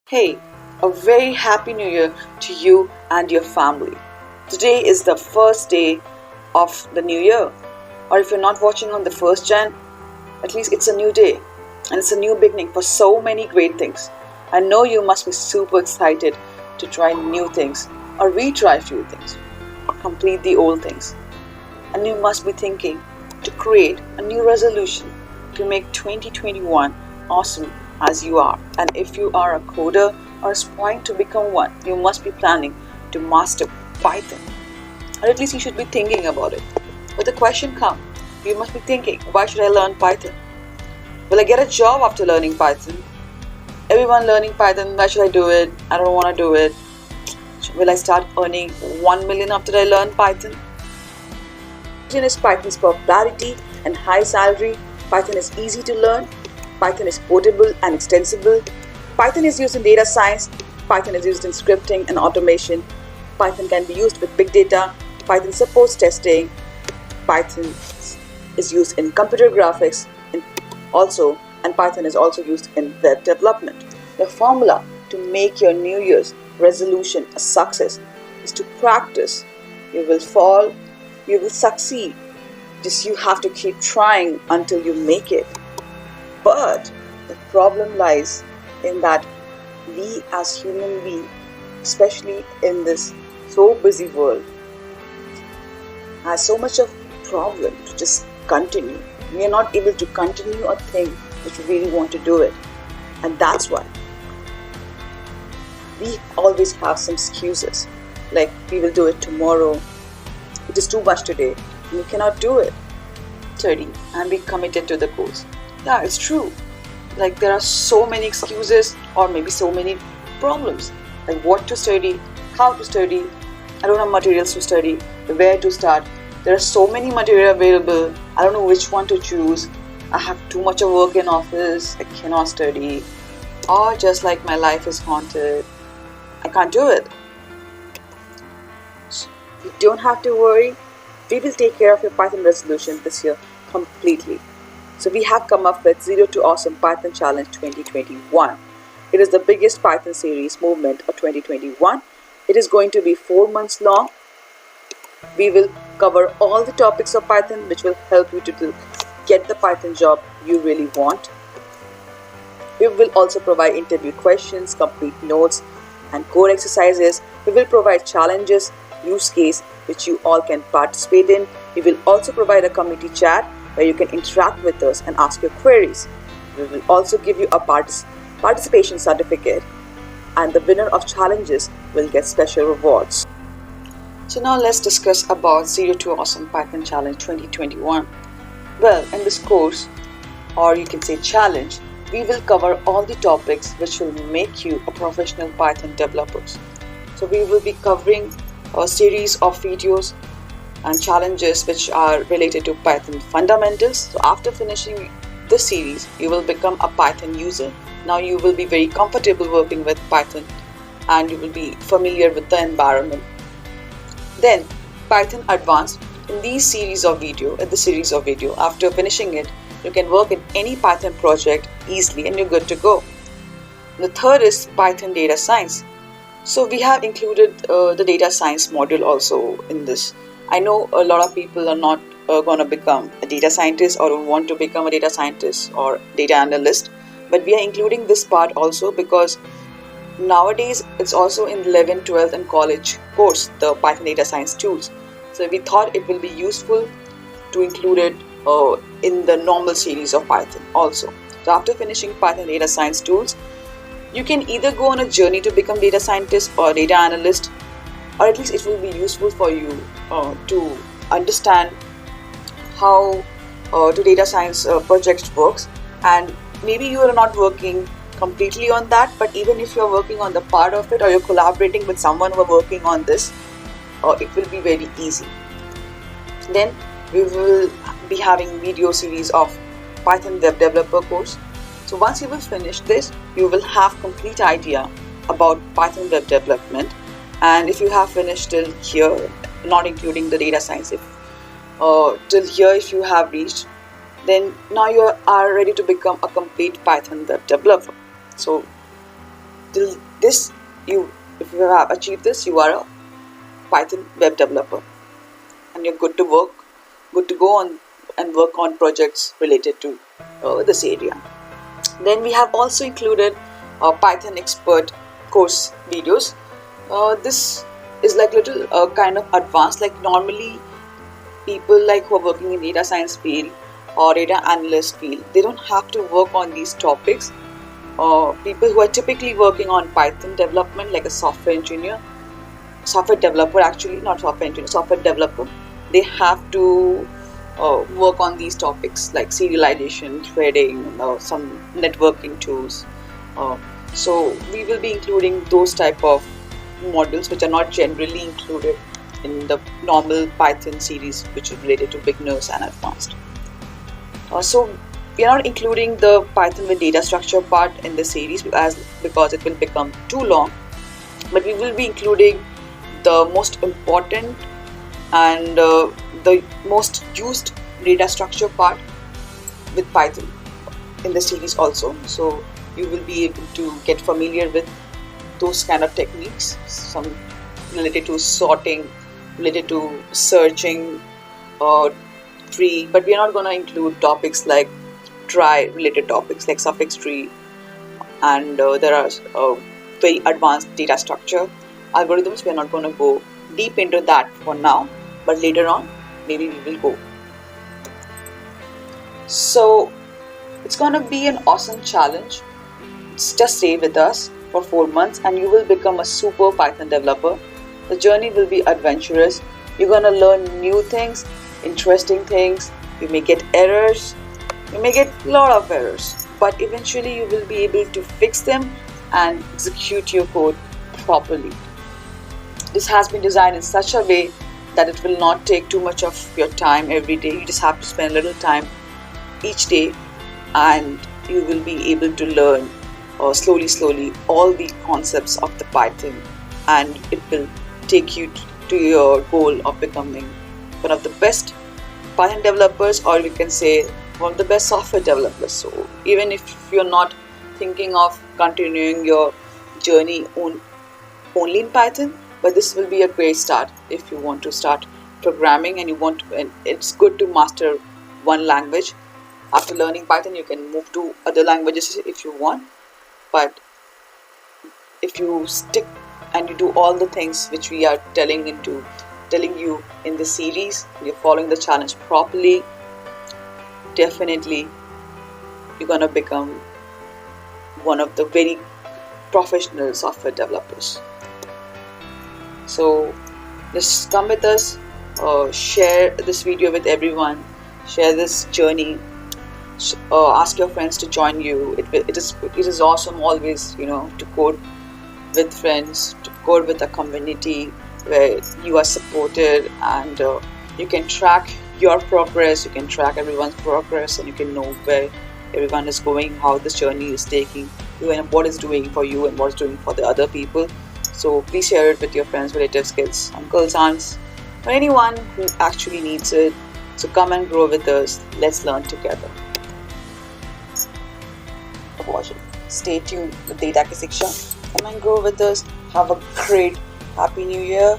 Hey, a very happy new year to you and your family. Today is the first day of the new year. Or if you're not watching on the 1st Jan, at least it's a new day. And it's a new beginning for so many great things. I know you must be super excited to try new things or retry few things or complete the old things. And you must be thinking to create a new resolution to make 2021 awesome as you are. And if you are a coder or aspiring to become one, you must be planning to master Python. Or at least you should be thinking about it. But the question comes, you must be thinking, why should I learn Python? Will I get a job after learning Python? Everyone learning Python, why should I do it? I don't want to do it. Will I start earning 1 million after I learn Python? Python is Python's popularity and high salary. Python is easy to learn. Python is portable and extensible. Python is used in data science. Python is used in scripting and automation. Python can be used with big data. Python supports testing. Python is used in computer graphics and Python is also used in web development. The formula to make your New Year's resolution a success is to practice. You will fall, you will succeed. Just you have to keep trying until you make it. But the problem lies in that we as human beings, especially in this so busy world, has so much of problem to just continue. We are not able to continue a thing which we really want to do it. And that's why we always have some excuses. Like we will do it tomorrow. It is too much today. We cannot do it. Study and be committed to the course. Yeah, it's true. Like there are so many excuses or maybe so many problems. Like what to study, how to study. I don't have materials to study, where to start. There are so many material available. I don't know which one to choose. I have too much of work in office. I cannot study. Or just like my life is haunted. I can't do it. So you don't have to worry. We will take care of your Python resolution this year completely. So we have come up with Zero to Awesome Python Challenge 2021. It is the biggest Python series movement of 2021. It is going to be 4 months long. We will cover all the topics of Python which will help you to get the Python job you really want. We will also provide interview questions, complete notes and code exercises. We will provide challenges, use case which you all can participate in. We will also provide a community chat where you can interact with us and ask your queries. We will also give you a participation certificate, and the winner of challenges will get special rewards. So now let's discuss about Zero to Awesome Python Challenge 2021. Well, in this course, or you can say challenge, we will cover all the topics which will make you a professional Python developer. So we will be covering a series of videos and challenges which are related to Python fundamentals. So after finishing this series, you will become a Python user. Now you will be very comfortable working with Python and you will be familiar with the environment. Then Python Advanced. In this series of video, after finishing it, you can work in any Python project easily and you're good to go. The third is Python Data Science. So we have included the data science module also in this. I know a lot of people are not going to become a data scientist or want to become a data scientist or data analyst, but we are including this part also because nowadays it's also in 11th, 12th and college course, the Python data science tools. So we thought it will be useful to include it in the normal series of Python also. So after finishing Python data science tools, you can either go on a journey to become data scientist or data analyst, or at least it will be useful for you to understand how the data science project works. And maybe you are not working completely on that, but even if you're working on the part of it or you're collaborating with someone who are working on this, it will be very easy. Then we will be having video series of Python web developer course. So once you will finish this, you will have complete idea about Python web development. And if you have finished till here, not including the data science, till here if you have reached, then now you are ready to become a complete Python web developer. So till this, if you have achieved this, you are a Python web developer, and you're good to go on and work on projects related to this area. Then we have also included Python expert course videos. This is like little kind of advanced, like normally people like who are working in data science field or data analyst field, they don't have to work on these topics. People who are typically working on Python development, like a software developer actually, not software engineer, software developer, they have to work on these topics like serialization, threading, some networking tools. So we will be including those type of modules which are not generally included in the normal Python series, which is related to beginners and advanced. So we are not including the Python with data structure part in the series because it will become too long, but we will be including the most important and the most used data structure part with Python in the series also. So you will be able to get familiar with those kind of techniques, some related to sorting, related to searching, tree, but we are not going to include topics like try related topics like suffix tree, and there are very advanced data structure algorithms. We are not going to go deep into that for now, but later on maybe we will go. So it's going to be an awesome challenge. Just stay with us for 4 months and you will become a super Python developer. The journey will be adventurous. You're going to learn new things, interesting things. You may get errors, you may get a lot of errors, but eventually you will be able to fix them and execute your code properly. This has been designed in such a way that it will not take too much of your time every day. You just have to spend a little time each day and you will be able to learn slowly all the concepts of the Python, and it will take you to your goal of becoming one of the best Python developers, or we can say one of the best software developers. So even if you're not thinking of continuing your journey only in Python, but this will be a great start if you want to start programming and it's good to master one language. After learning Python, you can move to other languages if you want, but if you stick and you do all the things which we are telling you in the series, you're following the challenge properly, definitely you're gonna become one of the very professional software developers. So just come with us, share this video with everyone, share this journey, ask your friends to join you. It is awesome always, to code with friends, to code with a community where you are supported, and you can track your progress, you can track everyone's progress, and you can know where everyone is going, how this journey is taking you, and what is doing for you and what is doing for the other people. So please share it with your friends, relatives, kids, uncles, aunts, or anyone who actually needs it. So come and grow with us. Let's learn together. For watching. Stay tuned with DataKiShiksha. Come and grow with us. Have a great Happy New Year.